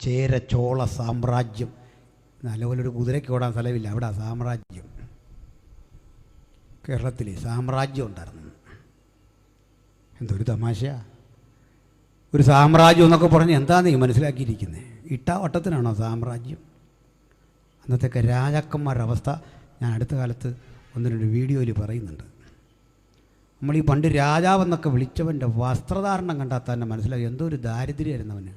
ചേര ചോള സാമ്രാജ്യം. നല്ലപോലൊരു കുതിരയ്ക്ക് ഓടാൻ സ്ഥലമില്ല, അവിടെ സാമ്രാജ്യം. കേരളത്തിൽ സാമ്രാജ്യം ഉണ്ടായിരുന്നു. എന്തൊരു തമാശയാ! ഒരു സാമ്രാജ്യം എന്നൊക്കെ പറഞ്ഞ് എന്താ നീ മനസ്സിലാക്കിയിരിക്കുന്നത്? ഇട്ടാവട്ടത്തിനാണോ സാമ്രാജ്യം? അന്നത്തെയൊക്കെ രാജാക്കന്മാരുടെ അവസ്ഥ ഞാൻ അടുത്ത കാലത്ത് ഒന്ന് രണ്ട് വീഡിയോയിൽ പറയുന്നുണ്ട്. നമ്മൾ ഈ പണ്ട് രാജാവെന്നൊക്കെ വിളിച്ചവൻ്റെ വസ്ത്രധാരണം കണ്ടാൽ തന്നെ മനസ്സിലായി എന്തോ ഒരു ദാരിദ്ര്യമായിരുന്നവന്.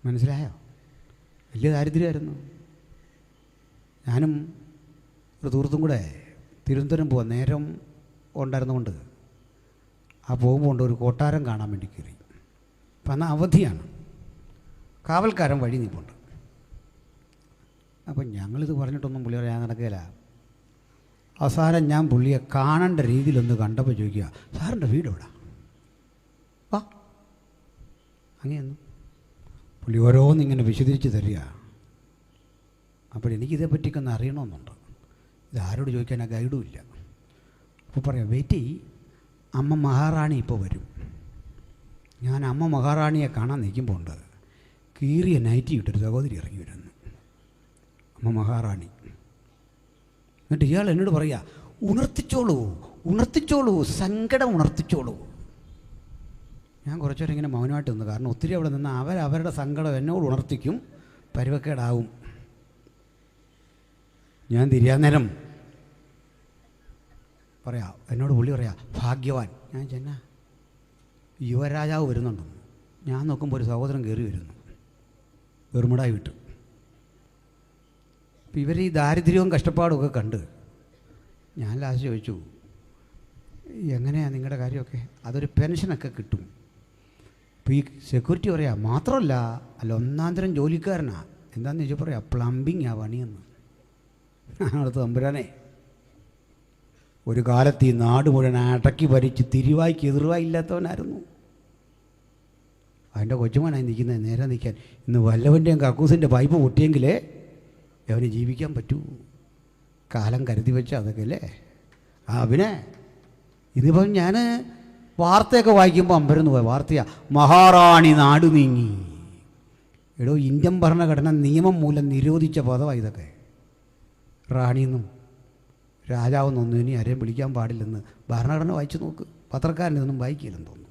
മനസ്സിലായോ? വലിയ ദാരിദ്ര്യമായിരുന്നു. ഞാനും ഒരു സുഹൃത്തും കൂടെ തിരുവനന്തപുരം പോവാൻ നേരം ഉണ്ടായിരുന്നുകൊണ്ട് ആ പോകുമ്പോൾ കൊണ്ട് ഒരു കൊട്ടാരം കാണാൻ വേണ്ടി കയറി. അപ്പം അന്ന് അവധിയാണ്, കാവൽക്കാരൻ വഴി നിൽപ്പുണ്ട്. അപ്പം ഞങ്ങളിത് പറഞ്ഞിട്ടൊന്നും പുള്ളി പറയാൻ നടക്കുകയില്ല. അവസാനം ഞാൻ പുള്ളിയെ കാണേണ്ട രീതിയിലൊന്ന് കണ്ടപ്പോൾ ചോദിക്കുക, സാറിൻ്റെ വീട് എവിടെ? വാ അങ്ങനെയൊന്നും പുള്ളി ഓരോന്നിങ്ങനെ വിശദീകരിച്ച് തരിക. അപ്പോഴെനിക്കിതേപ്പറ്റിയൊക്കെ അറിയണമെന്നുണ്ട്. ഇതാരോട് ചോദിക്കാൻ ആ ഗൈഡും ഇല്ല. അപ്പോൾ പറയാം, വെയിറ്റ് അമ്മ മഹാറാണി ഇപ്പോൾ വരും. ഞാൻ അമ്മ മഹാറാണിയെ കാണാൻ നിൽക്കുമ്പോൾ ഉണ്ട് കീറിയ നൈറ്റി ഇട്ടൊരു സഹോദരി ഇറങ്ങി വരുന്നു, അമ്മ മഹാറാണി. എന്നിട്ട് ഇയാൾ എന്നോട് പറയുക, ഉണർത്തിച്ചോളൂ ഉണർത്തിച്ചോളൂ, സങ്കടം ഉണർത്തിച്ചോളൂ. ഞാൻ കുറച്ചുനേരം ഇങ്ങനെ മൗനമായിട്ട് നിന്നു. കാരണം ഒത്തിരി അവിടെ നിന്ന് അവരവരുടെ സങ്കടം എന്നോട് ഉണർത്തിക്കും, പരുവക്കേടാവും. ഞാൻ തിരിയാൻ നേരം പറയാം, എന്നോട് പുള്ളി പറയാം, ഭാഗ്യവാൻ. ഞാൻ ചെന്നാ യുവരാജാവ് വരുന്നുണ്ടെന്ന്. ഞാൻ നോക്കുമ്പോൾ ഒരു സഹോദരൻ കയറി വരുന്നു, വെറുമുടായി വിട്ടു. അപ്പം ഇവർ ഈ ദാരിദ്ര്യവും കഷ്ടപ്പാടും ഒക്കെ കണ്ട് ഞാൻ ലാസ്റ്റ് ചോദിച്ചു, എങ്ങനെയാണ് നിങ്ങളുടെ കാര്യമൊക്കെ? അതൊരു പെൻഷനൊക്കെ കിട്ടും. അപ്പോൾ ഈ സെക്യൂരിറ്റി പറയാം, മാത്രമല്ല അല്ല ഒന്നാം തരം ജോലിക്കാരനാ. എന്താണെന്ന് ചോദിച്ചാൽ പറയാം, പ്ലംബിങ് ആ പണിയെന്ന്. അടുത്ത് തമ്പുരാനെ, ഒരു കാലത്ത് ഈ നാട് മുഴുവൻ അടക്കി ഭരിച്ച് തിരുവായ്ക്ക് എതിർവായില്ലാത്തവനായിരുന്നു. അതിൻ്റെ കൊച്ചുമോനായി നിൽക്കുന്നത് നേരെ നിൽക്കാൻ. ഇന്ന് വല്ലവൻ്റെയും കക്കൂസിൻ്റെ പൈപ്പ് പൊട്ടിയെങ്കിലേ അവന് ജീവിക്കാൻ പറ്റൂ. കാലം കരുതി വെച്ച അതൊക്കെ അല്ലേ. പിന്നെ ഇതിപ്പം ഞാൻ വാർത്തയൊക്കെ വായിക്കുമ്പോൾ അമ്പരന്ന് പോയ വാർത്തയാണ്, മഹാറാണി നാട് നീങ്ങി. എടോ, ഇന്ത്യൻ ഭരണഘടന നിയമം മൂലം നിരോധിച്ച പദമാണ് ഇതൊക്കെ. റാണിയെന്നും രാജാവെന്നൊന്നും ഇനി ആരെയും വിളിക്കാൻ പാടില്ലെന്ന് ഭരണഘടന വായിച്ചു നോക്ക്. പത്രക്കാരൻ ഇതൊന്നും വായിക്കില്ലെന്ന് തോന്നുന്നു.